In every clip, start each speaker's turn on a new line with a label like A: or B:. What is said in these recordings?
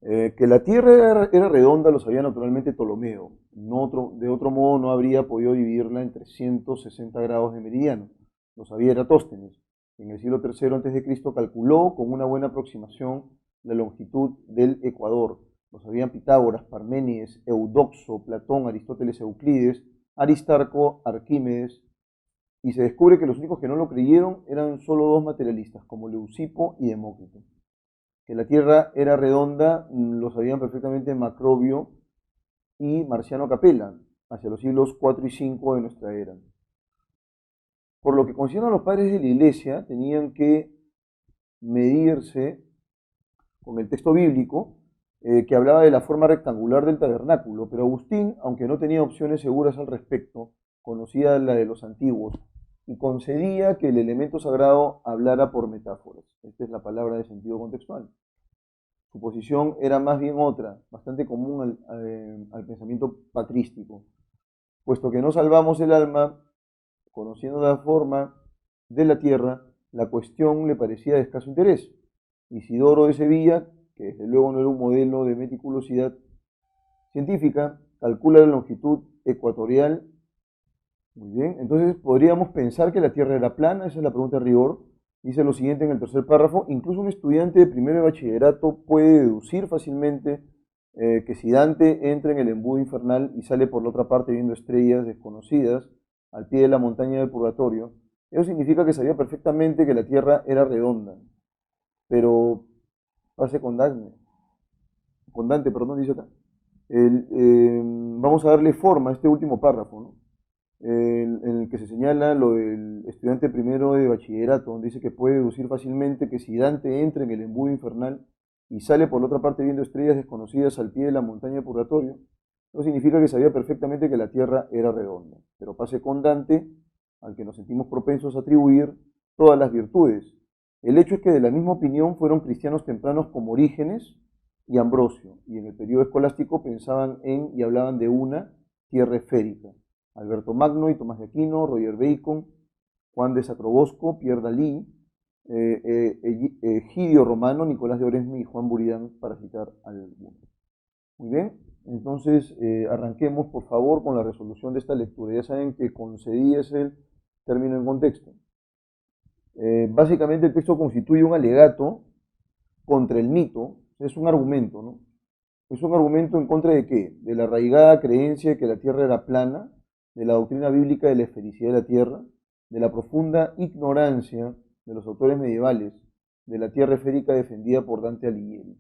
A: Que la Tierra era redonda lo sabía naturalmente Ptolomeo. De otro modo no habría podido dividirla en 360 grados de meridiano. Lo sabía Eratóstenes. En el siglo III a.C. calculó con una buena aproximación la longitud del ecuador. Lo sabían Pitágoras, Parménides, Eudoxo, Platón, Aristóteles, Euclides, Aristarco, Arquímedes. Y se descubre que los únicos que no lo creyeron eran solo dos materialistas, como Leucipo y Demócrito. Que la Tierra era redonda lo sabían perfectamente Macrobio y Marciano Capella, hacia los siglos 4 y 5 de nuestra era. Por lo que concierne a los padres de la Iglesia, tenían que medirse con el texto bíblico que hablaba de la forma rectangular del tabernáculo, pero Agustín, aunque no tenía opciones seguras al respecto, conocía la de los antiguos y concedía que el elemento sagrado hablara por metáforas. Esta es la palabra de sentido contextual. Su posición era más bien otra, bastante común al pensamiento patrístico. Puesto que no salvamos el alma, conociendo la forma de la tierra, la cuestión le parecía de escaso interés. Isidoro de Sevilla, que desde luego no era un modelo de meticulosidad científica, calcula la longitud ecuatorial. Muy bien, entonces podríamos pensar que la Tierra era plana, esa es la pregunta de rigor. Dice lo siguiente en el tercer párrafo: incluso un estudiante de primero de bachillerato puede deducir fácilmente que si Dante entra en el embudo infernal y sale por la otra parte viendo estrellas desconocidas al pie de la montaña del purgatorio, eso significa que sabía perfectamente que la Tierra era redonda. Pero pase con Dante, perdón, dice acá. Vamos a darle forma a este último párrafo, ¿no? En el que se señala lo del estudiante primero de bachillerato, donde dice que puede deducir fácilmente que si Dante entra en el embudo infernal y sale por la otra parte viendo estrellas desconocidas al pie de la montaña de purgatorio, eso significa que sabía perfectamente que la Tierra era redonda. Pero pase con Dante, al que nos sentimos propensos a atribuir todas las virtudes. El hecho es que de la misma opinión fueron cristianos tempranos como Orígenes y Ambrosio, y en el periodo escolástico pensaban en y hablaban de una tierra esférica. Alberto Magno y Tomás de Aquino, Roger Bacon, Juan de Sacrobosco, Pierre Dalí, Egidio Romano, Nicolás de Oresme y Juan Buridán, para citar algunos. Muy bien, entonces arranquemos por favor con la resolución de esta lectura. Ya saben que concedí es el término en contexto. Básicamente el texto constituye un alegato contra el mito, es un argumento, ¿no? Es un argumento en contra de qué? De la arraigada creencia de que la Tierra era plana, de la doctrina bíblica de la esfericidad de la Tierra, de la profunda ignorancia de los autores medievales de la Tierra esférica defendida por Dante Alighieri.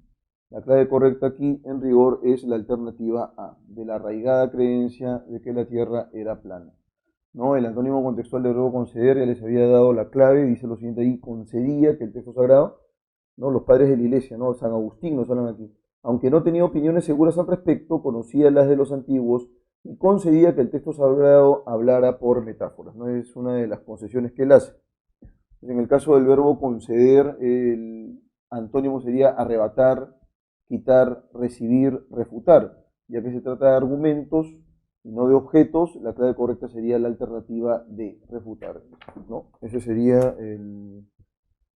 A: La clave correcta aquí, en rigor, es la alternativa A, de la arraigada creencia de que la Tierra era plana. ¿No? El antónimo contextual del verbo conceder ya les había dado la clave, dice lo siguiente ahí: concedía que el texto sagrado, ¿no? Los padres de la iglesia, ¿no? San Agustín nos hablan aquí. Aunque no tenía opiniones seguras al respecto, conocía las de los antiguos y concedía que el texto sagrado hablara por metáforas, ¿no? Es una de las concesiones que él hace. En el caso del verbo conceder, el antónimo sería arrebatar, quitar, recibir, refutar. Ya que se trata de argumentos y no de objetos, la clave correcta sería la alternativa de refutar, ¿no? Ese sería el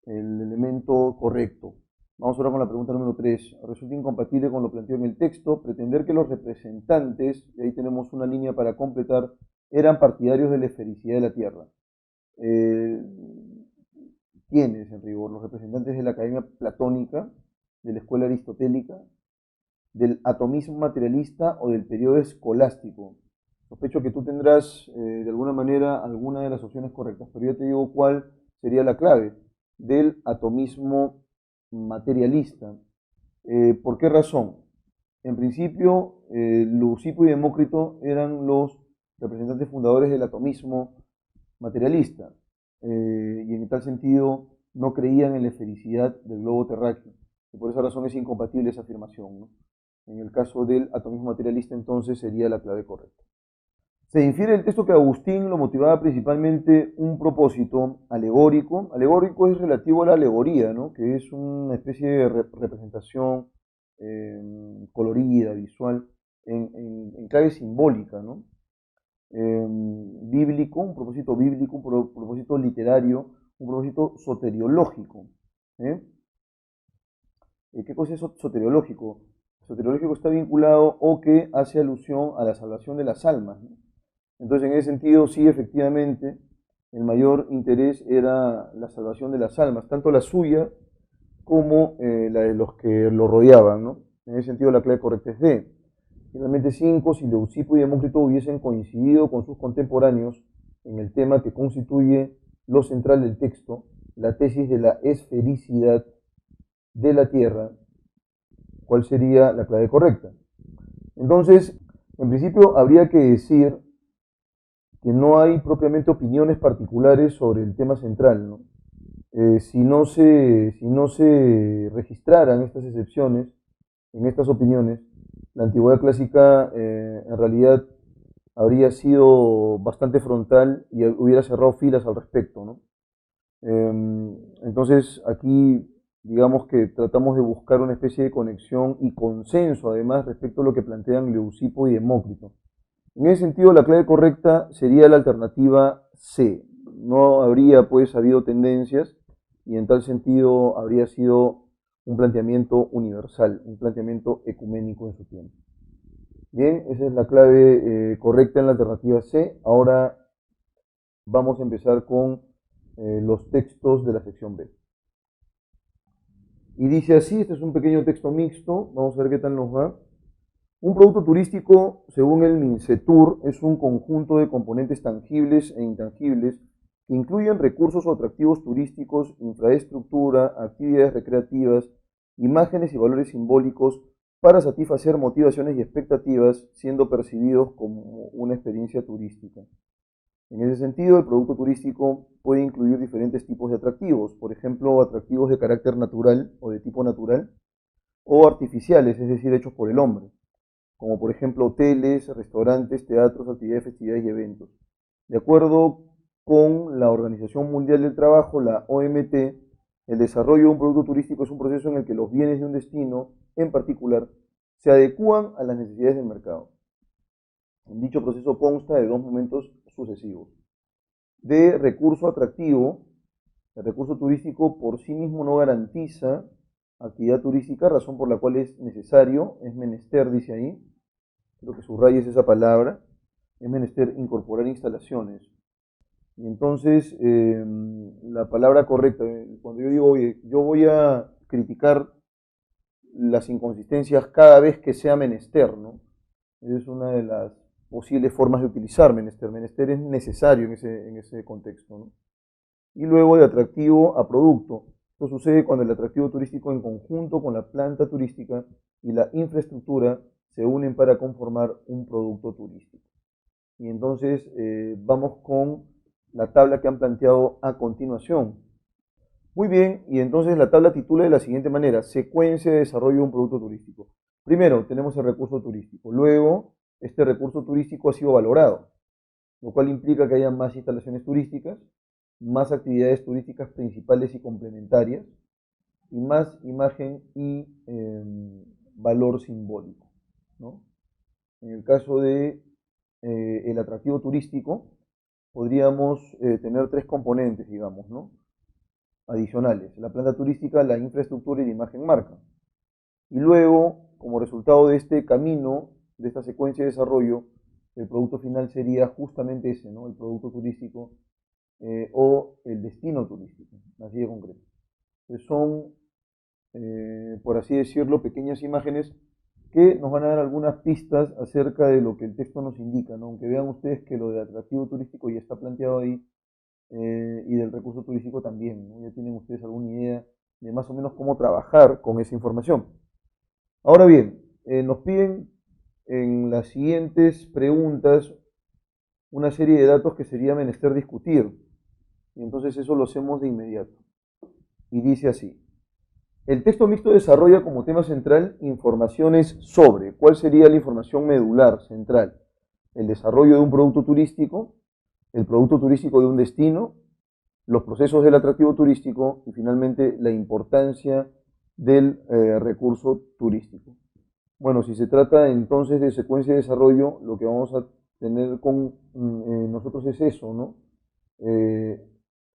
A: elemento correcto. Vamos ahora con la pregunta número 3. Resulta incompatible con lo planteado en el texto pretender que los representantes, y ahí tenemos una línea para completar, eran partidarios de la esfericidad de la Tierra. ¿Quiénes, en rigor? Los representantes de la Academia Platónica, de la Escuela Aristotélica, del atomismo materialista o del periodo escolástico. Sospecho que tú tendrás de alguna manera alguna de las opciones correctas, pero yo te digo cuál sería la clave: del atomismo materialista. ¿Por qué razón? En principio, Leucipo y Demócrito eran los representantes fundadores del atomismo materialista, y en tal sentido no creían en la esfericidad del globo terráqueo, y por esa razón es incompatible esa afirmación, ¿no? En el caso del atomismo materialista, entonces, sería la clave correcta. Se infiere del texto que Agustín lo motivaba principalmente un propósito alegórico. Alegórico es relativo a la alegoría, ¿no? Que es una especie de representación colorida, visual, en clave simbólica, ¿no? Bíblico, un propósito bíblico, un propósito literario, un propósito soteriológico. ¿Eh? ¿Qué cosa es soteriológico? soteriológico está vinculado o que hace alusión a la salvación de las almas, ¿no? Entonces, en ese sentido, sí, efectivamente, el mayor interés era la salvación de las almas, tanto la suya como la de los que lo rodeaban, ¿no? En ese sentido, la clave correcta es D. Finalmente, 5, si Leucipo y Demócrito hubiesen coincidido con sus contemporáneos en el tema que constituye lo central del texto, la tesis de la esfericidad de la Tierra, ¿cuál sería la clave correcta? Entonces, en principio, habría que decir que no hay propiamente opiniones particulares sobre el tema central, ¿no? Si no se registraran estas excepciones en estas opiniones, la antigüedad clásica en realidad habría sido bastante frontal y hubiera cerrado filas al respecto, ¿no? Entonces aquí digamos que tratamos de buscar una especie de conexión y consenso además respecto a lo que plantean Leucipo y Demócrito. En ese sentido, la clave correcta sería la alternativa C. No habría pues habido tendencias y en tal sentido habría sido un planteamiento universal, un planteamiento ecuménico en su tiempo. Bien, esa es la clave correcta en la alternativa C. Ahora vamos a empezar con los textos de la sección B. Y dice así, este es un pequeño texto mixto, vamos a ver qué tal nos va. Un producto turístico, según el MINCETUR, es un conjunto de componentes tangibles e intangibles que incluyen recursos o atractivos turísticos, infraestructura, actividades recreativas, imágenes y valores simbólicos para satisfacer motivaciones y expectativas, siendo percibidos como una experiencia turística. En ese sentido, el producto turístico puede incluir diferentes tipos de atractivos, por ejemplo, atractivos de carácter natural o de tipo natural, o artificiales, es decir, hechos por el hombre, como por ejemplo hoteles, restaurantes, teatros, actividades, festividades y eventos. De acuerdo con la Organización Mundial del Trabajo, la OMT, el desarrollo de un producto turístico es un proceso en el que los bienes de un destino, en particular, se adecúan a las necesidades del mercado. Dicho proceso consta de dos momentos sucesivos. De recurso atractivo, el recurso turístico por sí mismo no garantiza actividad turística, razón por la cual es necesario, es menester, dice ahí, creo que subrayes esa palabra, es menester incorporar instalaciones. Y entonces, la palabra correcta, cuando yo digo, oye, yo voy a criticar las inconsistencias cada vez que sea menester, ¿no? Es una de las posibles formas de utilizar menester. Menester es necesario en ese contexto, ¿no? Y luego de atractivo a producto. Esto sucede cuando el atractivo turístico en conjunto con la planta turística y la infraestructura se unen para conformar un producto turístico. Y entonces vamos con la tabla que han planteado a continuación. Muy bien, y entonces la tabla titula de la siguiente manera: secuencia de desarrollo de un producto turístico. Primero tenemos el recurso turístico, luego este recurso turístico ha sido valorado, lo cual implica que haya más instalaciones turísticas, más actividades turísticas principales y complementarias, y más imagen y valor simbólico, ¿no? En el caso de el atractivo turístico, podríamos tener tres componentes, digamos, ¿no? Adicionales: la planta turística, la infraestructura y la imagen marca. Y luego, como resultado de este camino, de esta secuencia de desarrollo, el producto final sería justamente ese, ¿no? El producto turístico o el destino turístico, así de concreto. Entonces son, por así decirlo, pequeñas imágenes que nos van a dar algunas pistas acerca de lo que el texto nos indica, ¿no? Aunque vean ustedes que lo de atractivo turístico ya está planteado ahí, y del recurso turístico también, ¿no? Ya tienen ustedes alguna idea de más o menos cómo trabajar con esa información. Ahora bien, nos piden en las siguientes preguntas una serie de datos que sería menester discutir, y entonces eso lo hacemos de inmediato. Y dice así: el texto mixto desarrolla como tema central informaciones sobre, ¿cuál sería la información medular central? El desarrollo de un producto turístico, el producto turístico de un destino, los procesos del atractivo turístico y finalmente la importancia del recurso turístico. Bueno, si se trata entonces de secuencia de desarrollo, lo que vamos a tener con nosotros es eso, ¿no?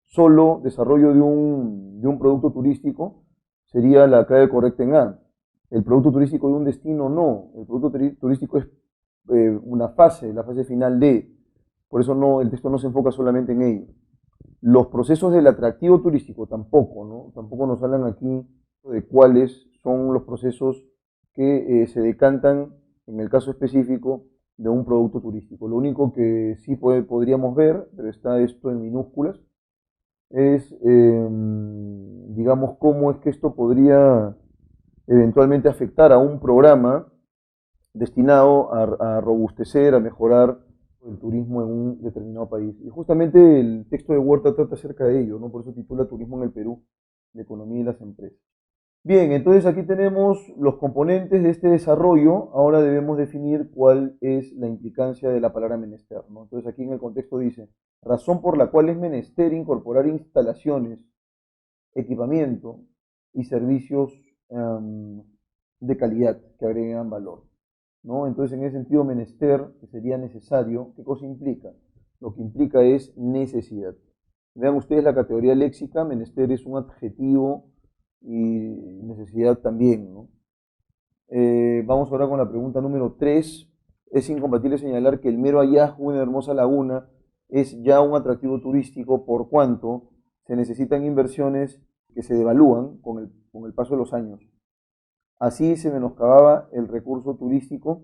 A: Solo desarrollo de un producto turístico sería la clave correcta en A. El producto turístico de un destino no. El producto turístico es una fase, la fase final de. Por eso no, el texto no se enfoca solamente en ello. Los procesos del atractivo turístico tampoco, ¿no? Tampoco nos hablan aquí de cuáles son los procesos que se decantan en el caso específico de un producto turístico. Lo único que sí podríamos ver, pero está esto en minúsculas, es, digamos, cómo es que esto podría eventualmente afectar a un programa destinado a robustecer, a mejorar el turismo en un determinado país. Y justamente el texto de Huerta trata acerca de ello, ¿no? Por eso titula Turismo en el Perú, la economía y las empresas. Bien, entonces aquí tenemos los componentes de este desarrollo. Ahora debemos definir cuál es la implicancia de la palabra menester, ¿no? Entonces aquí en el contexto dice, razón por la cual es menester incorporar instalaciones, equipamiento y servicios de calidad que agreguen valor, ¿no? Entonces, en ese sentido, menester, que sería necesario, ¿qué cosa implica? Lo que implica es necesidad. Vean ustedes la categoría léxica, menester es un adjetivo y necesidad también, ¿no? Vamos ahora con la pregunta número 3. Es incompatible señalar que el mero hallazgo de una hermosa laguna es ya un atractivo turístico por cuanto se necesitan inversiones que se devalúan con el paso de los años. Así se menoscababa el recurso turístico,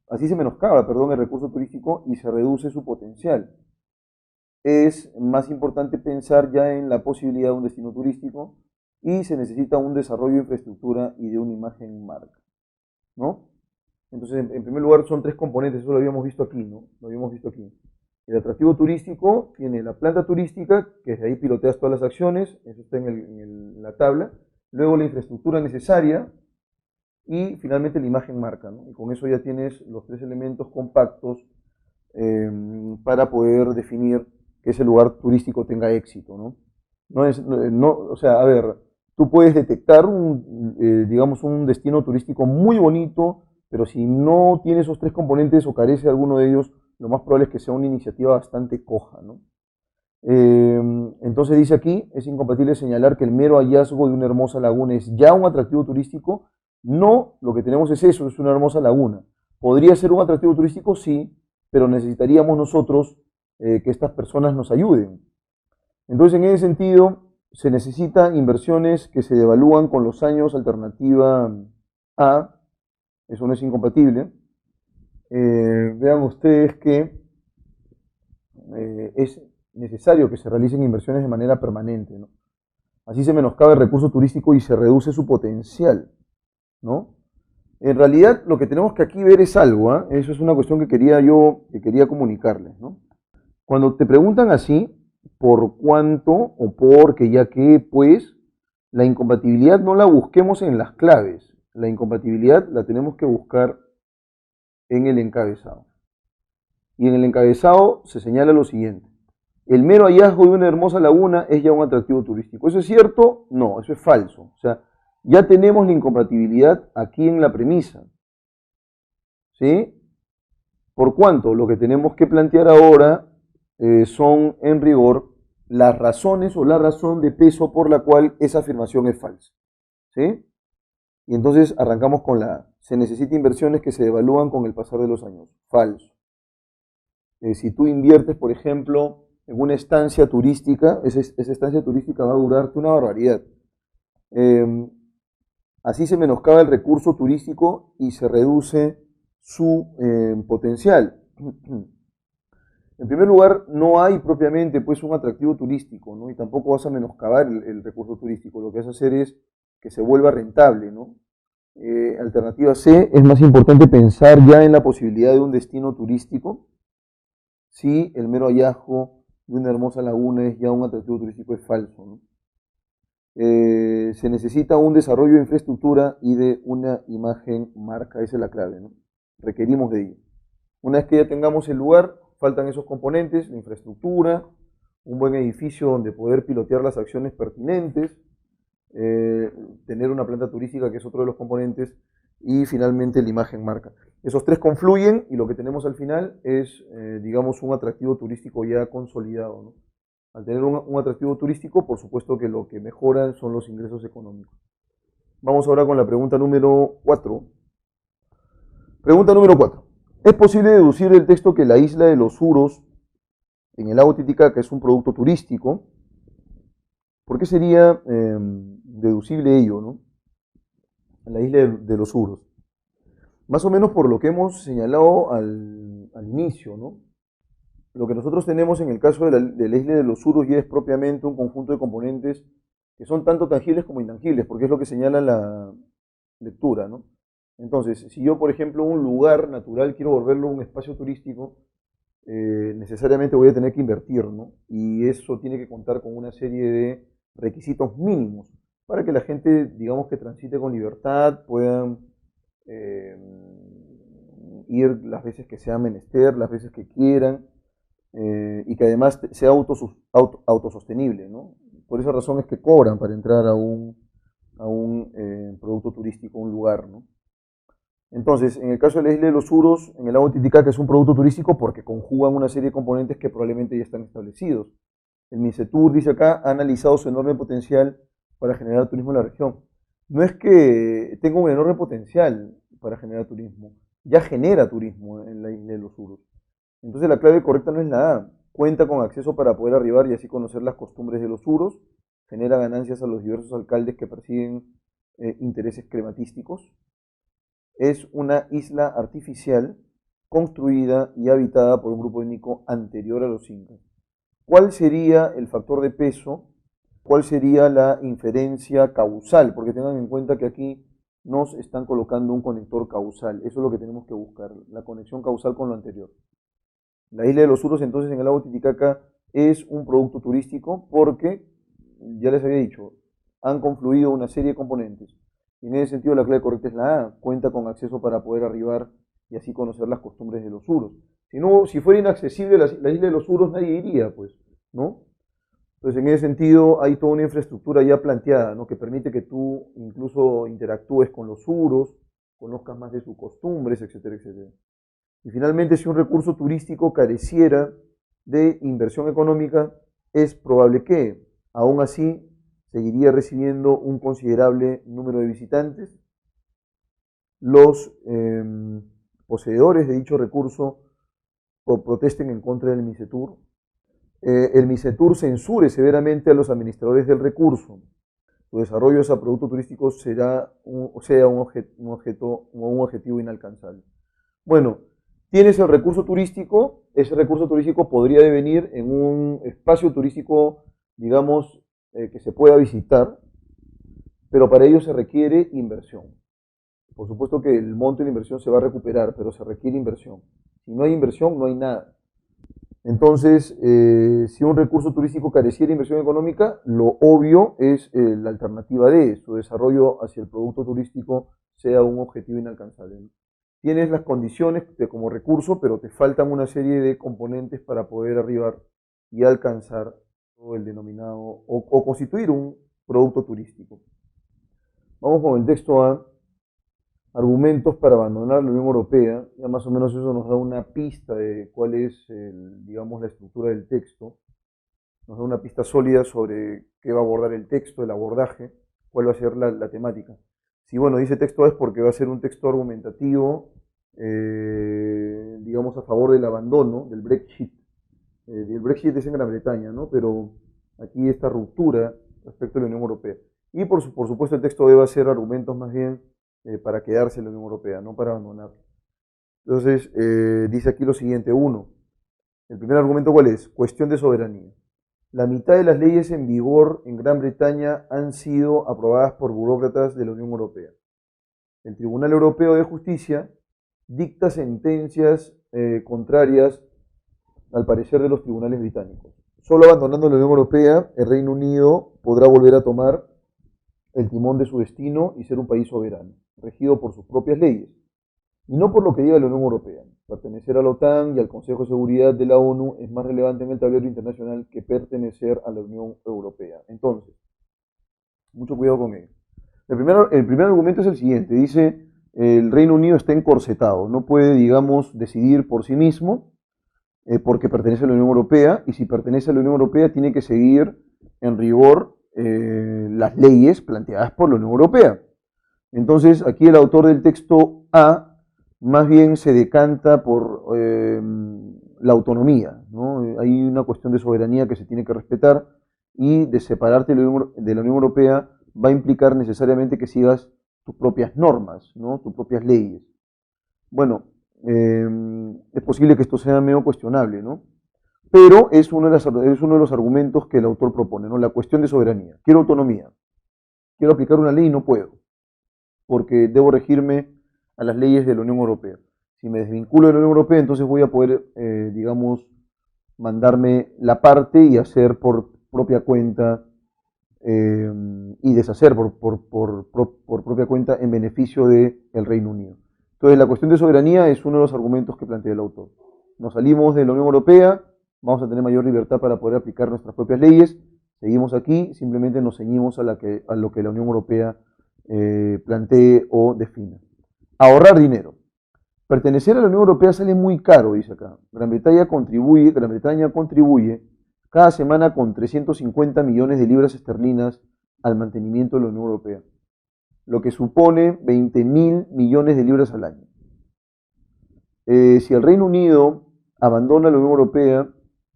A: así se menoscaba, perdón, el recurso turístico y se reduce su potencial. Es más importante pensar ya en la posibilidad de un destino turístico y se necesita un desarrollo de infraestructura y de una imagen marca, ¿no? Entonces, en primer lugar, son tres componentes, eso lo habíamos visto aquí, ¿no? Lo habíamos visto aquí. El atractivo turístico tiene la planta turística, que desde ahí piloteas todas las acciones, eso está en la tabla. Luego la infraestructura necesaria y finalmente la imagen marca, ¿no? Y con eso ya tienes los tres elementos compactos para poder definir que ese lugar turístico tenga éxito, ¿no? O sea, a ver, tú puedes detectar digamos, un destino turístico muy bonito, pero si no tiene esos tres componentes o carece de alguno de ellos, lo más probable es que sea una iniciativa bastante coja, ¿no? Entonces dice aquí, es incompatible señalar que el mero hallazgo de una hermosa laguna es ya un atractivo turístico. No, lo que tenemos es eso, es una hermosa laguna. ¿Podría ser un atractivo turístico? Sí, pero necesitaríamos nosotros que estas personas nos ayuden. Entonces, en ese sentido, se necesitan inversiones que se devalúan con los años, alternativa A, eso no es incompatible. Vean ustedes que es necesario que se realicen inversiones de manera permanente, ¿no? Así se menoscaba el recurso turístico y se reduce su potencial, ¿no? En realidad, lo que tenemos que aquí ver es algo, ¿eh? Eso es una cuestión que quería comunicarles, ¿no? Cuando te preguntan así, por cuánto o por que ya que, pues, la incompatibilidad no la busquemos en las claves. La incompatibilidad la tenemos que buscar en el encabezado. Y en el encabezado se señala lo siguiente. El mero hallazgo de una hermosa laguna es ya un atractivo turístico. ¿Eso es cierto? No, eso es falso. O sea, ya tenemos la incompatibilidad aquí en la premisa. ¿Sí? Por cuanto lo que tenemos que plantear ahora son, en rigor, las razones o la razón de peso por la cual esa afirmación es falsa. ¿Sí? Y entonces arrancamos con la A. Se necesitan inversiones que se devalúan con el pasar de los años. Falso. Si tú inviertes, por ejemplo, en una estancia turística, esa estancia turística va a durarte una barbaridad. Así se menoscaba el recurso turístico y se reduce su potencial. En primer lugar, no hay propiamente pues un atractivo turístico, ¿no? Y tampoco vas a menoscabar el recurso turístico. Lo que vas a hacer es que se vuelva rentable, ¿no? Alternativa C, es más importante pensar ya en la posibilidad de un destino turístico. Si el mero hallazgo de una hermosa laguna es ya un atractivo turístico, es falso, ¿no? Se necesita un desarrollo de infraestructura y de una imagen marca, esa es la clave, ¿no? Requerimos de ello. Una vez que ya tengamos el lugar, faltan esos componentes, la infraestructura, un buen edificio donde poder pilotear las acciones pertinentes, tener una planta turística que es otro de los componentes y finalmente la imagen marca. Esos tres confluyen y lo que tenemos al final es, digamos, un atractivo turístico ya consolidado, ¿no? Al tener un atractivo turístico, por supuesto que lo que mejora son los ingresos económicos. Vamos ahora con la pregunta número 4. Pregunta número 4. ¿Es posible deducir del texto que la isla de los Uros en el lago Titicaca es un producto turístico? ¿Por qué sería deducible ello, ¿no? La isla de los Uros. Más o menos por lo que hemos señalado al inicio, ¿no? Lo que nosotros tenemos en el caso de la isla de los Uros ya es propiamente un conjunto de componentes que son tanto tangibles como intangibles, porque es lo que señala la lectura, ¿no? Entonces, si yo, por ejemplo, un lugar natural quiero volverlo un espacio turístico, necesariamente voy a tener que invertir, ¿no? Y eso tiene que contar con una serie de requisitos mínimos para que la gente, digamos, que transite con libertad, puedan eh, ir las veces que sea menester, las veces que quieran, y que además sea autosostenible, ¿no? Por esa razón es que cobran para entrar a un producto turístico, a un lugar, ¿no? Entonces, en el caso de la isla de los Uros, en el lago Titicaca es un producto turístico porque conjugan una serie de componentes que probablemente ya están establecidos. El MINCETUR, dice acá, ha analizado su enorme potencial para generar turismo en la región. No es que tenga un enorme potencial para generar turismo, ya genera turismo en la isla de los Uros. Entonces la clave correcta no es la A. Cuenta con acceso para poder arribar y así conocer las costumbres de los Uros, genera ganancias a los diversos alcaldes que persiguen intereses crematísticos. Es una isla artificial construida y habitada por un grupo étnico anterior a los incas. ¿Cuál sería el factor de peso? ¿Cuál sería la inferencia causal? Porque tengan en cuenta que aquí nos están colocando un conector causal. Eso es lo que tenemos que buscar, la conexión causal con lo anterior. La isla de los Uros, entonces, en el lago Titicaca es un producto turístico porque, ya les había dicho, han confluido una serie de componentes. Y en ese sentido la clave correcta es la A, cuenta con acceso para poder arribar y así conocer las costumbres de los Uros. Si fuera inaccesible la isla de los Uros, nadie iría, pues, ¿no? Entonces, en ese sentido, hay toda una infraestructura ya planteada, ¿no? Que permite que tú incluso interactúes con los Uros, conozcas más de sus costumbres, etcétera, etcétera. Y finalmente, si un recurso turístico careciera de inversión económica, es probable que, aún así, seguiría recibiendo un considerable número de visitantes. Los poseedores de dicho recurso protesten en contra del MINCETUR. El MINCETUR censure severamente a los administradores del recurso. Su desarrollo a producto turístico sea un objetivo inalcanzable. Bueno, tienes el recurso turístico, ese recurso turístico podría devenir en un espacio turístico, digamos, que se pueda visitar, pero para ello se requiere inversión. Por supuesto que el monto de la inversión se va a recuperar, pero se requiere inversión. Si no hay inversión, no hay nada. Entonces, si un recurso turístico careciera de inversión económica, lo obvio es la alternativa de su desarrollo hacia el producto turístico sea un objetivo inalcanzable, ¿no? Tienes las condiciones como recurso, pero te faltan una serie de componentes para poder arribar y alcanzar el denominado o constituir un producto turístico. Vamos con el texto A. Argumentos para abandonar la Unión Europea. Ya más o menos eso nos da una pista de cuál es, digamos, la estructura del texto. Nos da una pista sólida sobre qué va a abordar el texto, el abordaje, cuál va a ser la temática. Si, bueno, dice texto A es porque va a ser un texto argumentativo, digamos, a favor del abandono, del Brexit. El Brexit es en Gran Bretaña, ¿no? Pero aquí esta ruptura respecto a la Unión Europea. Y por supuesto el texto B va a ser argumentos más bien para quedarse en la Unión Europea, no para abandonarla. Entonces, dice aquí lo siguiente. Uno, el primer argumento, ¿cuál es? Cuestión de soberanía. La mitad de las leyes en vigor en Gran Bretaña han sido aprobadas por burócratas de la Unión Europea. El Tribunal Europeo de Justicia dicta sentencias contrarias al parecer de los tribunales británicos. Solo abandonando la Unión Europea, el Reino Unido podrá volver a tomar el timón de su destino y ser un país soberano, regido por sus propias leyes, y no por lo que diga la Unión Europea. Pertenecer a la OTAN y al Consejo de Seguridad de la ONU es más relevante en el tablero internacional que pertenecer a la Unión Europea. Entonces, mucho cuidado con ello. El primer argumento es el siguiente, dice, el Reino Unido está encorsetado, no puede, digamos, decidir por sí mismo, porque pertenece a la Unión Europea, y si pertenece a la Unión Europea tiene que seguir en rigor las leyes planteadas por la Unión Europea. Entonces, aquí el autor del texto A más bien se decanta por la autonomía, ¿no? Hay una cuestión de soberanía que se tiene que respetar y de separarte de la Unión Europea va a implicar necesariamente que sigas tus propias normas, ¿no? Tus propias leyes. Bueno, es posible que esto sea medio cuestionable, ¿no? Pero es uno de los argumentos que el autor propone, ¿no? La cuestión de soberanía. Quiero autonomía, quiero aplicar una ley y no puedo, porque debo regirme a las leyes de la Unión Europea. Si me desvinculo de la Unión Europea, entonces voy a poder, digamos, mandarme la parte y hacer por propia cuenta eh, y deshacer por propia cuenta en beneficio del Reino Unido. Entonces, la cuestión de soberanía es uno de los argumentos que plantea el autor. Nos salimos de la Unión Europea, vamos a tener mayor libertad para poder aplicar nuestras propias leyes, seguimos aquí, simplemente nos ceñimos a lo que la Unión Europea plantee o defina. Ahorrar dinero. Pertenecer a la Unión Europea sale muy caro, dice acá. Gran Bretaña contribuye cada semana con 350 millones de libras esterlinas al mantenimiento de la Unión Europea, lo que supone 20.000 millones de libras al año. Si el Reino Unido abandona la Unión Europea,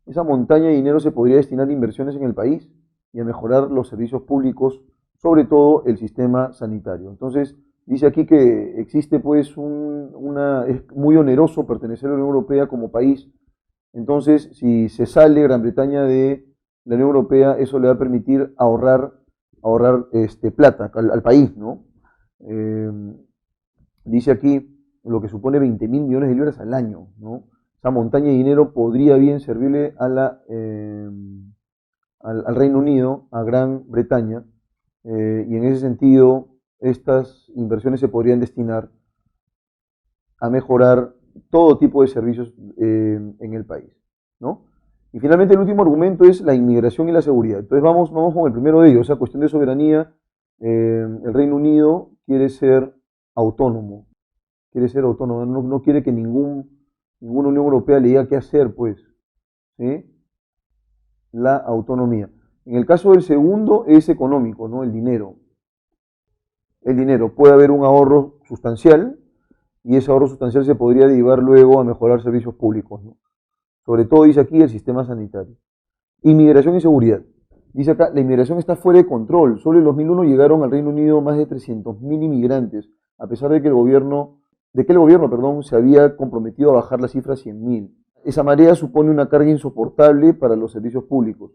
A: esa montaña de dinero se podría destinar a inversiones en el país y a mejorar los servicios públicos, sobre todo el sistema sanitario. Entonces, dice aquí que existe pues es muy oneroso pertenecer a la Unión Europea como país. Entonces, si se sale Gran Bretaña de la Unión Europea, eso le va a permitir ahorrar plata al país, ¿no? Eh, Dice aquí lo que supone 20.000 millones de libras al año, ¿no? Esa montaña de dinero podría bien servirle al Reino Unido, a Gran Bretaña, y en ese sentido estas inversiones se podrían destinar a mejorar todo tipo de servicios en el país, ¿no? Y finalmente el último argumento es la inmigración y la seguridad. Entonces vamos con el primero de ellos, esa cuestión de soberanía. El Reino Unido quiere ser autónomo, no quiere que ninguna Unión Europea le diga qué hacer, pues, ¿sí? La autonomía. En el caso del segundo es económico, ¿no? El dinero. El dinero. Puede haber un ahorro sustancial y ese ahorro sustancial se podría derivar luego a mejorar servicios públicos, ¿no? Sobre todo dice aquí el sistema sanitario. Inmigración y seguridad. Dice acá, la inmigración está fuera de control. Solo en 2001 llegaron al Reino Unido más de 300.000 inmigrantes, a pesar de que el gobierno, perdón, se había comprometido a bajar la cifra a 100.000. Esa marea supone una carga insoportable para los servicios públicos,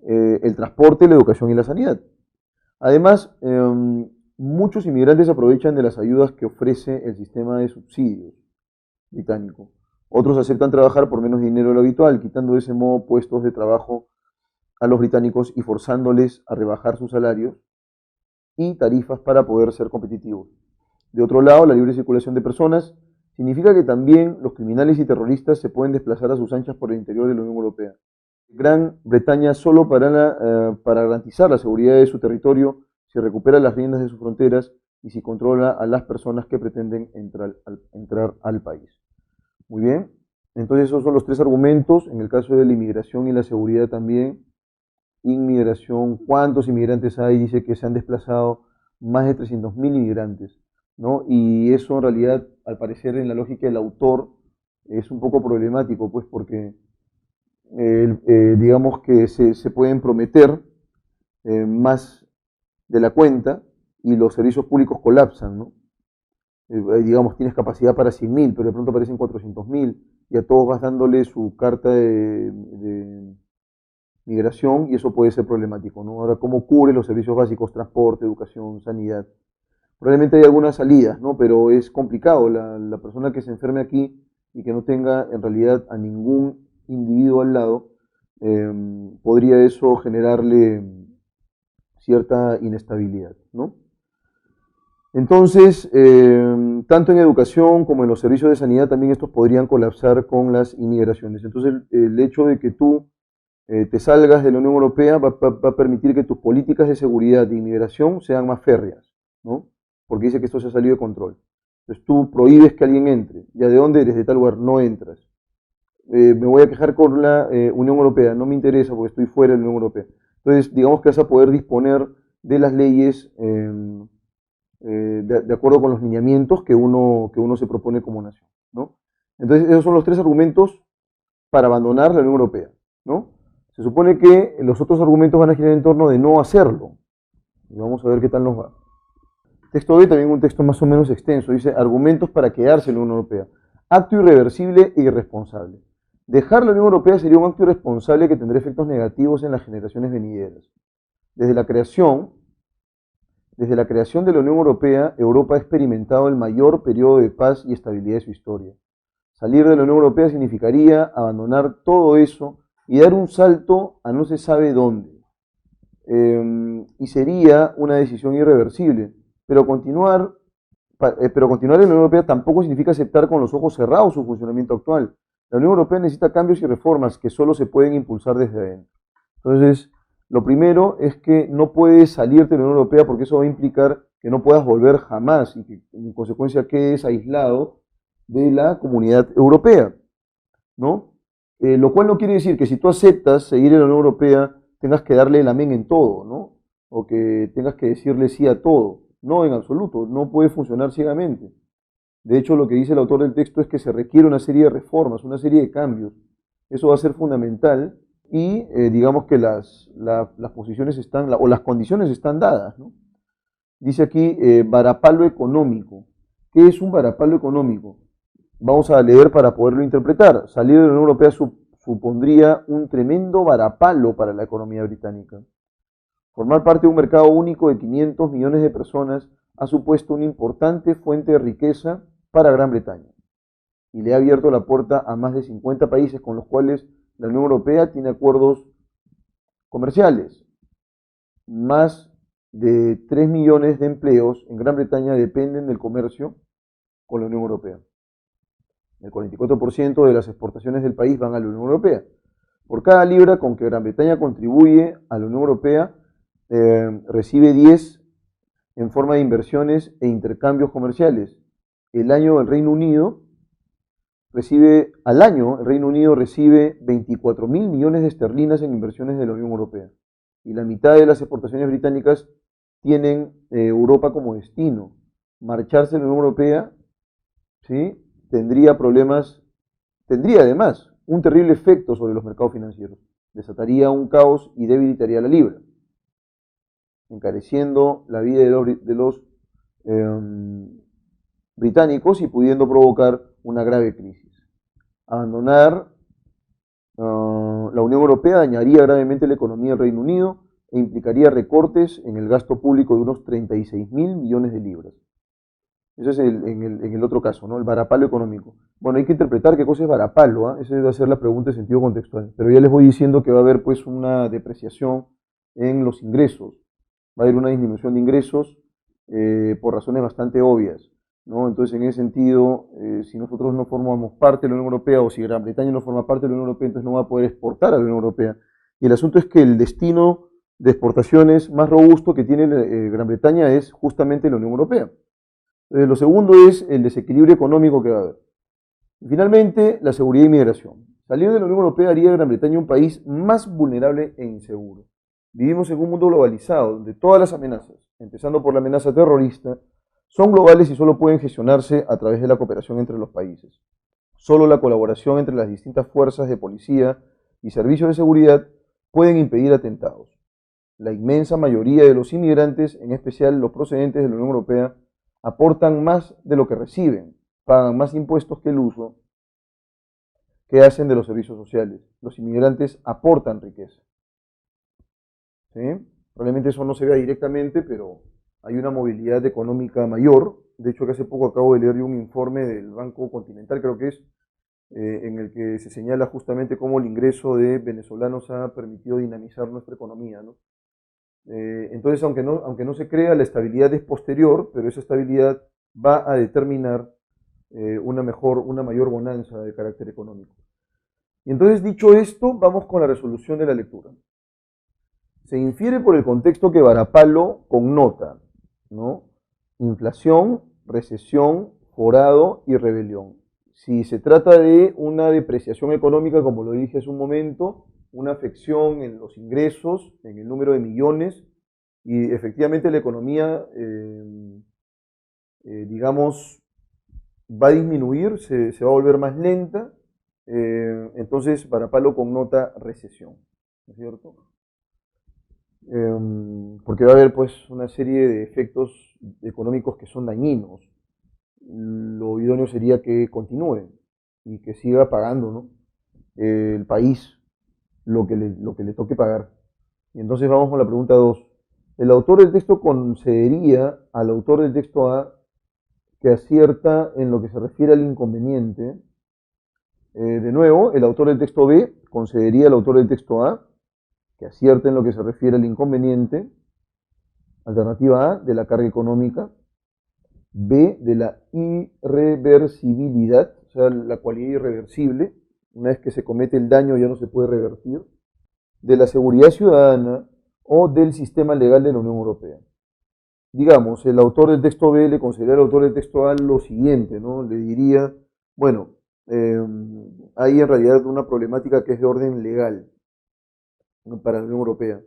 A: el transporte, la educación y la sanidad. Además, muchos inmigrantes aprovechan de las ayudas que ofrece el sistema de subsidios británico. Otros aceptan trabajar por menos dinero de lo habitual, quitando de ese modo puestos de trabajo a los británicos y forzándoles a rebajar sus salarios y tarifas para poder ser competitivos. De otro lado, la libre circulación de personas significa que también los criminales y terroristas se pueden desplazar a sus anchas por el interior de la Unión Europea. Gran Bretaña solo para garantizar la seguridad de su territorio, si recupera las riendas de sus fronteras y si controla a las personas que pretenden entrar al país. Muy bien, entonces esos son los tres argumentos. En el caso de la inmigración y la seguridad también. Inmigración, ¿cuántos inmigrantes hay? Dice que se han desplazado más de 300.000 inmigrantes, ¿no? Y eso en realidad, al parecer, en la lógica del autor, es un poco problemático, pues porque digamos que se pueden prometer más de la cuenta y los servicios públicos colapsan, ¿no? Digamos, tienes capacidad para 100.000, pero de pronto aparecen 400.000 y a todos vas dándole su carta de migración y eso puede ser problemático, ¿no? Ahora, ¿cómo cubre los servicios básicos, transporte, educación, sanidad? Probablemente hay algunas salidas, ¿no? Pero es complicado. La persona que se enferme aquí y que no tenga en realidad a ningún individuo al lado, podría eso generarle cierta inestabilidad, ¿no? Entonces, tanto en educación como en los servicios de sanidad, también estos podrían colapsar con las inmigraciones. Entonces, el hecho de que tú te salgas de la Unión Europea va a permitir que tus políticas de seguridad e inmigración sean más férreas, ¿no? Porque dice que esto se ha salido de control. Entonces tú prohíbes que alguien entre. ¿Ya de dónde eres? De tal lugar, no entras. Me voy a quejar con la Unión Europea, no me interesa porque estoy fuera de la Unión Europea. Entonces, digamos que vas a poder disponer de las leyes de acuerdo con los lineamientos que uno se propone como nación, ¿no? Entonces, esos son los tres argumentos para abandonar la Unión Europea, ¿no? Se supone que los otros argumentos van a girar en torno de no hacerlo. Y vamos a ver qué tal nos va. Texto B, también un texto más o menos extenso. Dice, argumentos para quedarse en la Unión Europea. Acto irreversible e irresponsable. Dejar la Unión Europea sería un acto irresponsable que tendrá efectos negativos en las generaciones venideras. Desde la creación, desde la creación de la Unión Europea, Europa ha experimentado el mayor periodo de paz y estabilidad de su historia. Salir de la Unión Europea significaría abandonar todo eso y dar un salto a no se sabe dónde. Y sería una decisión irreversible. Pero continuar en la Unión Europea tampoco significa aceptar con los ojos cerrados su funcionamiento actual. La Unión Europea necesita cambios y reformas que solo se pueden impulsar desde adentro. Entonces, lo primero es que no puedes salirte de la Unión Europea porque eso va a implicar que no puedas volver jamás y que en consecuencia quedes aislado de la comunidad europea, ¿no? Lo cual no quiere decir que si tú aceptas seguir en la Unión Europea tengas que darle el amén en todo, ¿no? O que tengas que decirle sí a todo. No, en absoluto, no puede funcionar ciegamente. De hecho, lo que dice el autor del texto es que se requiere una serie de reformas, una serie de cambios. Eso va a ser fundamental y digamos que las posiciones están, o las condiciones están dadas, ¿no? Dice aquí varapalo económico. ¿Qué es un varapalo económico? Vamos a leer para poderlo interpretar. Salir de la Unión Europea supondría un tremendo varapalo para la economía británica. Formar parte de un mercado único de 500 millones de personas ha supuesto una importante fuente de riqueza para Gran Bretaña y le ha abierto la puerta a más de 50 países con los cuales la Unión Europea tiene acuerdos comerciales. Más de 3 millones de empleos en Gran Bretaña dependen del comercio con la Unión Europea. El 44% de las exportaciones del país van a la Unión Europea. Por cada libra con que Gran Bretaña contribuye a la Unión Europea, recibe 10 en forma de inversiones e intercambios comerciales. El año el Reino Unido recibe 24 mil millones de esterlinas en inversiones de la Unión Europea. Y la mitad de las exportaciones británicas tienen Europa como destino. Marcharse de la Unión Europea, ¿sí?, tendría además un terrible efecto sobre los mercados financieros. Desataría un caos y debilitaría la libra, encareciendo la vida de los británicos y pudiendo provocar una grave crisis. Abandonar la Unión Europea dañaría gravemente la economía del Reino Unido e implicaría recortes en el gasto público de unos 36 mil millones de libras. Eso es en el otro caso, ¿no? El varapalo económico. Bueno, hay que interpretar qué cosa es varapalo, ¿eh? Esa debe ser la pregunta en sentido contextual. Pero ya les voy diciendo que va a haber pues una depreciación en los ingresos. Va a haber una disminución de ingresos por razones bastante obvias, ¿no? Entonces, en ese sentido, si nosotros no formamos parte de la Unión Europea o si Gran Bretaña no forma parte de la Unión Europea, entonces no va a poder exportar a la Unión Europea. Y el asunto es que el destino de exportaciones más robusto que tiene Gran Bretaña es justamente la Unión Europea. Lo segundo es el desequilibrio económico que va a haber. Y finalmente, la seguridad y migración. Salir de la Unión Europea haría de Gran Bretaña un país más vulnerable e inseguro. Vivimos en un mundo globalizado, donde todas las amenazas, empezando por la amenaza terrorista, son globales y solo pueden gestionarse a través de la cooperación entre los países. Solo la colaboración entre las distintas fuerzas de policía y servicios de seguridad pueden impedir atentados. La inmensa mayoría de los inmigrantes, en especial los procedentes de la Unión Europea, aportan más de lo que reciben, pagan más impuestos que el uso que hacen de los servicios sociales. Los inmigrantes aportan riqueza. ¿Sí? Probablemente eso no se vea directamente, pero hay una movilidad económica mayor. De hecho, que hace poco acabo de leer yo un informe del Banco Continental, creo que es, en el que se señala justamente cómo el ingreso de venezolanos ha permitido dinamizar nuestra economía, ¿no? Entonces, aunque no se crea, la estabilidad es posterior, pero esa estabilidad va a determinar una mayor bonanza de carácter económico. Y entonces, dicho esto, vamos con la resolución de la lectura. Se infiere por el contexto que varapalo connota, ¿no?, inflación, recesión, forado y rebelión. Si se trata de una depreciación económica, como lo dije hace un momento, una afección en los ingresos, en el número de millones, y efectivamente la economía digamos, va a disminuir, se va a volver más lenta, entonces varapalo connota recesión, ¿no es cierto? Porque va a haber pues una serie de efectos económicos que son dañinos. Lo idóneo sería que continúe y que siga pagando, ¿no? El país lo que le toque pagar. Y entonces vamos con la pregunta 2. El autor del texto concedería al autor del texto A que acierta en lo que se refiere al inconveniente. De nuevo, el autor del texto B concedería al autor del texto A que acierta en lo que se refiere al inconveniente. Alternativa A, de la carga económica. B, de la irreversibilidad, o sea, la cualidad irreversible. Una vez que se comete el daño ya no se puede revertir. De la seguridad ciudadana o del sistema legal de la Unión Europea. Digamos, el autor del texto B le concedería al autor del texto A lo siguiente, ¿no? Le diría, bueno, hay en realidad una problemática que es de orden legal, ¿no?, para la Unión Europea,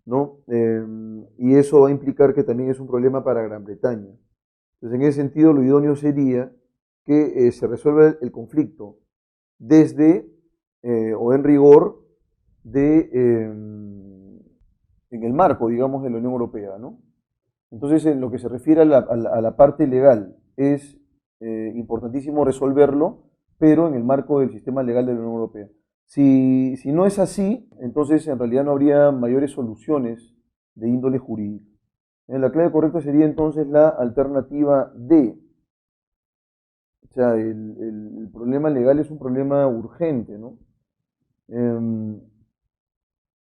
A: ¿no? Y eso va a implicar que también es un problema para Gran Bretaña. Entonces, en ese sentido, lo idóneo sería que se resuelva el conflicto desde o en rigor de, en el marco, digamos, de la Unión Europea, ¿no? Entonces, en lo que se refiere a la parte legal, es importantísimo resolverlo, pero en el marco del sistema legal de la Unión Europea. Si no es así, entonces en realidad no habría mayores soluciones de índole jurídico. La clave correcta sería entonces la alternativa D. O sea, el problema legal es un problema urgente, ¿no?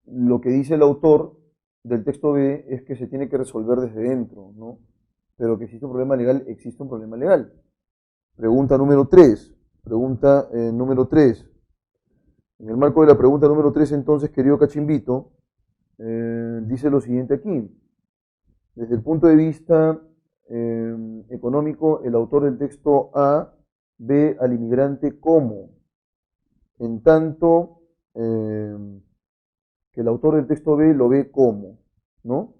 A: Lo que dice el autor del texto B es que se tiene que resolver desde dentro, ¿no? Pero que existe un problema legal, existe un problema legal. Pregunta número 3. Pregunta número 3. En el marco de la pregunta número 3, entonces, querido Cachimbito, dice lo siguiente aquí. Desde el punto de vista económico, el autor del texto A ve al inmigrante como, en tanto que el autor del texto B lo ve como, ¿no?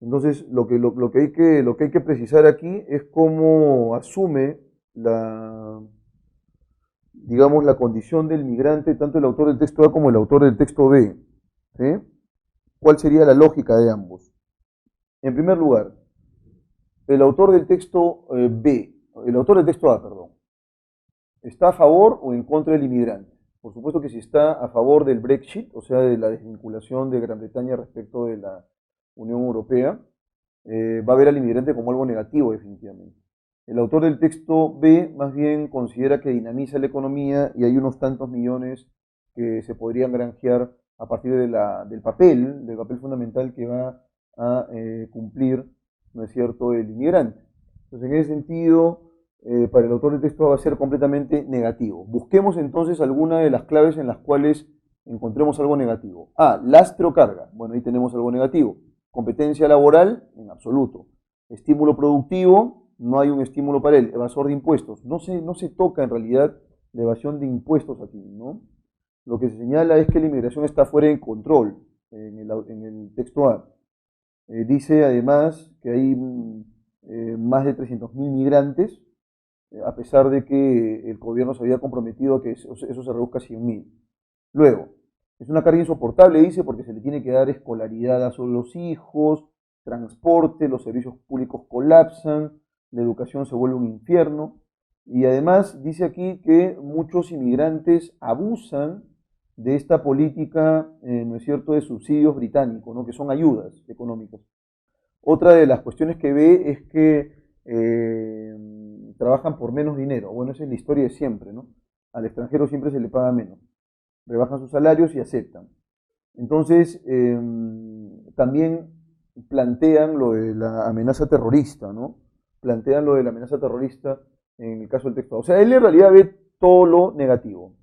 A: Entonces, lo que hay que precisar aquí es cómo asume digamos, la condición del migrante, tanto el autor del texto A como el autor del texto B, ¿sí? ¿Cuál sería la lógica de ambos? En primer lugar, el autor del texto B, el autor del texto A, perdón, ¿está a favor o en contra del inmigrante? Por supuesto que si está a favor del Brexit, o sea, de la desvinculación de Gran Bretaña respecto de la Unión Europea, va a ver al inmigrante como algo negativo, definitivamente. El autor del texto B más bien considera que dinamiza la economía y hay unos tantos millones que se podrían granjear a partir del papel fundamental que va a cumplir, ¿no es cierto?, el inmigrante. Entonces, en ese sentido, para el autor del texto va a ser completamente negativo. Busquemos entonces alguna de las claves en las cuales encontremos algo negativo. A, lastre o carga. Bueno, ahí tenemos algo negativo. Competencia laboral, en absoluto. Estímulo productivo, no hay un estímulo para él. Evasor de impuestos. No se toca en realidad la evasión de impuestos aquí, ¿no? Lo que se señala es que la inmigración está fuera de control en el texto A. Dice además que hay más de 300.000 migrantes, a pesar de que el gobierno se había comprometido a que eso se reduzca a 100.000. Luego, es una carga insoportable, dice, porque se le tiene que dar escolaridad a solo los hijos, transporte, los servicios públicos colapsan, la educación se vuelve un infierno. Y además dice aquí que muchos inmigrantes abusan de esta política, ¿no es cierto?, de subsidios británicos, ¿no?, que son ayudas económicas. Otra de las cuestiones que ve es que trabajan por menos dinero. Bueno, esa es la historia de siempre, ¿no? Al extranjero siempre se le paga menos. Rebajan sus salarios y aceptan. Entonces, también plantean lo de la amenaza terrorista, ¿no? Plantean lo de la amenaza terrorista en el caso del texto. O sea, él en realidad ve todo lo negativo,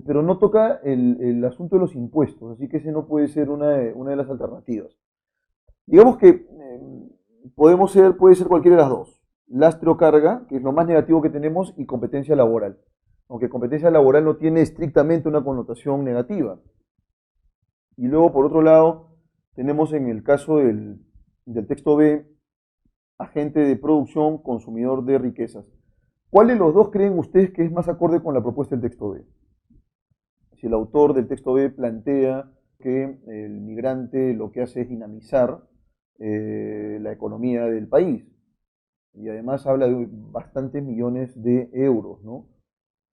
A: pero no toca el asunto de los impuestos, así que ese no puede ser una de las alternativas. Digamos que puede ser cualquiera de las dos. Lastre o carga, que es lo más negativo que tenemos, y competencia laboral. Aunque competencia laboral no tiene estrictamente una connotación negativa. Y luego, por otro lado, tenemos en el caso del texto B, agente de producción, consumidor de riquezas. ¿Cuál de los dos creen ustedes que es más acorde con la propuesta del texto B? Si el autor del texto B plantea que el migrante lo que hace es dinamizar la economía del país, y además habla de bastantes millones de euros, ¿no?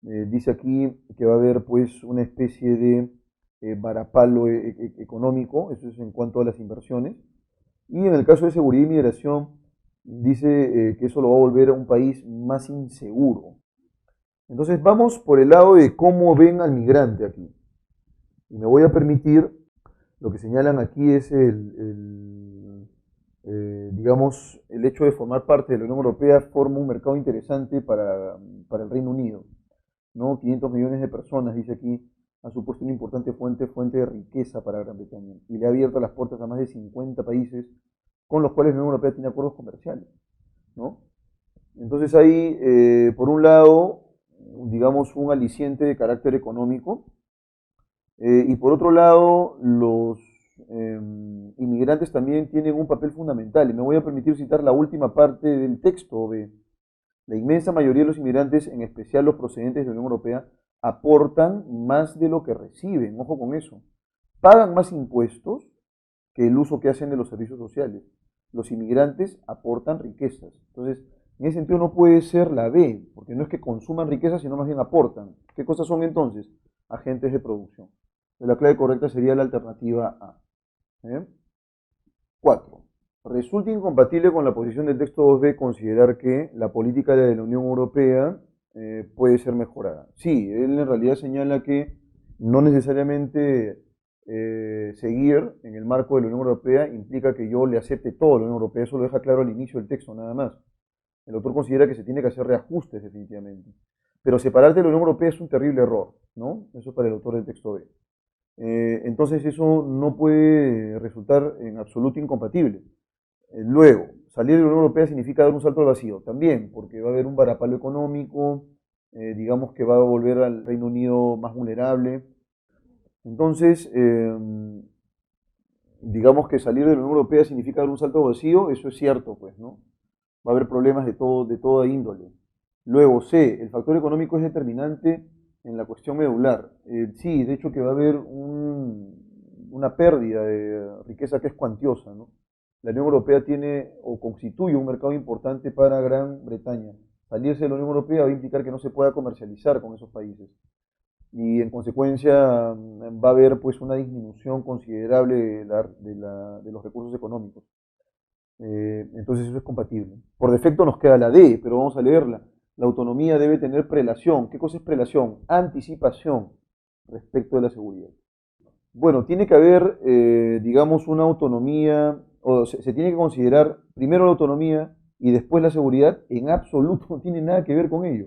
A: Dice aquí que va a haber pues una especie de varapalo económico, eso es en cuanto a las inversiones, y en el caso de seguridad y migración dice que eso lo va a volver a un país más inseguro. Entonces vamos por el lado de cómo ven al migrante aquí. Y me voy a permitir, lo que señalan aquí es digamos, el hecho de formar parte de la Unión Europea forma un mercado interesante para el Reino Unido, ¿no? 500 millones de personas, dice aquí, ha supuesto una importante fuente de riqueza para Gran Bretaña y le ha abierto las puertas a más de 50 países con los cuales la Unión Europea tiene acuerdos comerciales, ¿no? Entonces hay, por un lado, digamos, un aliciente de carácter económico, y por otro lado, los inmigrantes también tienen un papel fundamental. Y me voy a permitir citar la última parte del texto de la inmensa mayoría de los inmigrantes, en especial los procedentes de la Unión Europea, aportan más de lo que reciben. Ojo con eso. Pagan más impuestos que el uso que hacen de los servicios sociales. Los inmigrantes aportan riquezas. Entonces, en ese sentido no puede ser la B, porque no es que consuman riquezas, sino más bien aportan. ¿Qué cosas son entonces? Agentes de producción. La clave correcta sería la alternativa A. 4. Resulta incompatible con la posición del texto 2B considerar que la política de la Unión Europea puede ser mejorada. Sí, él en realidad señala que no necesariamente seguir en el marco de la Unión Europea implica que yo le acepte todo a la Unión Europea. Eso lo deja claro al inicio del texto, nada más. El autor considera que se tiene que hacer reajustes definitivamente. Pero separarte de la Unión Europea es un terrible error, ¿no? Eso es para el autor del texto B. Entonces eso no puede resultar en absoluto incompatible. Luego, salir de la Unión Europea significa dar un salto al vacío, también, porque va a haber un varapalo económico, digamos que va a volver al Reino Unido más vulnerable. Entonces, digamos que salir de la Unión Europea significa dar un salto al vacío, eso es cierto, pues, ¿no? Va a haber problemas de toda índole. Luego, C, el factor económico es determinante en la cuestión medular. Sí, de hecho que va a haber una pérdida de riqueza que es cuantiosa, ¿no? La Unión Europea tiene o constituye un mercado importante para Gran Bretaña. Salirse de la Unión Europea va a implicar que no se pueda comercializar con esos países. Y en consecuencia va a haber pues una disminución considerable de los recursos económicos. Entonces eso es compatible. Por defecto nos queda la D, pero vamos a leerla. La autonomía debe tener prelación. ¿Qué cosa es prelación? Anticipación respecto de la seguridad. Bueno, tiene que haber, digamos, una autonomía, o se tiene que considerar primero la autonomía y después la seguridad. En absoluto no tiene nada que ver con ello.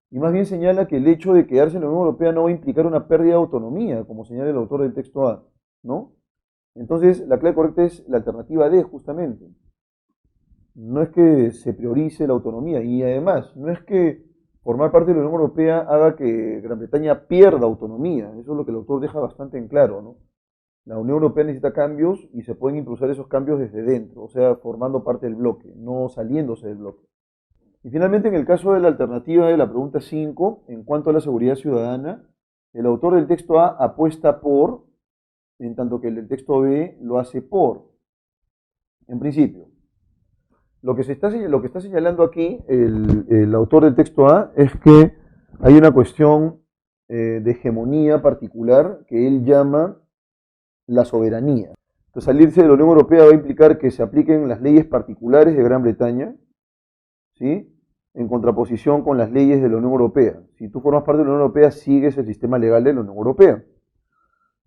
A: Y más bien señala que el hecho de quedarse en la Unión Europea no va a implicar una pérdida de autonomía, como señala el autor del texto A, ¿no? Entonces, la clave correcta es la alternativa D, justamente. No es que se priorice la autonomía, y además, no es que formar parte de la Unión Europea haga que Gran Bretaña pierda autonomía. Eso es lo que el autor deja bastante en claro, ¿no? La Unión Europea necesita cambios y se pueden impulsar esos cambios desde dentro, o sea, formando parte del bloque, no saliéndose del bloque. Y finalmente, en el caso de la alternativa de la pregunta 5, en cuanto a la seguridad ciudadana, el autor del texto A apuesta por, en tanto que el del texto B lo hace por. En principio, lo que está señalando aquí el autor del texto A es que hay una cuestión de hegemonía particular que él llama la soberanía. Entonces, salirse de la Unión Europea va a implicar que se apliquen las leyes particulares de Gran Bretaña, ¿sí? En contraposición con las leyes de la Unión Europea. Si tú formas parte de la Unión Europea, sigues el sistema legal de la Unión Europea.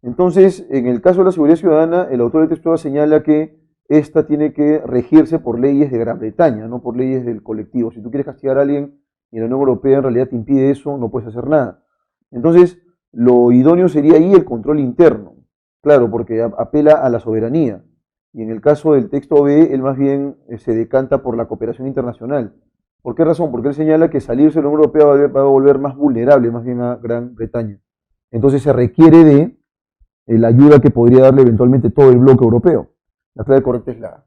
A: Entonces, en el caso de la seguridad ciudadana, el autor del texto señala que esta tiene que regirse por leyes de Gran Bretaña, no por leyes del colectivo. Si tú quieres castigar a alguien y la Unión Europea en realidad te impide eso, no puedes hacer nada. Entonces, lo idóneo sería ahí el control interno. Claro, porque apela a la soberanía. Y en el caso del texto B, él más bien se decanta por la cooperación internacional. ¿Por qué razón? Porque él señala que salirse de la Unión Europea va a volver más vulnerable, más bien a Gran Bretaña. Entonces se requiere de la ayuda que podría darle eventualmente todo el bloque europeo. La clave correcta es la A.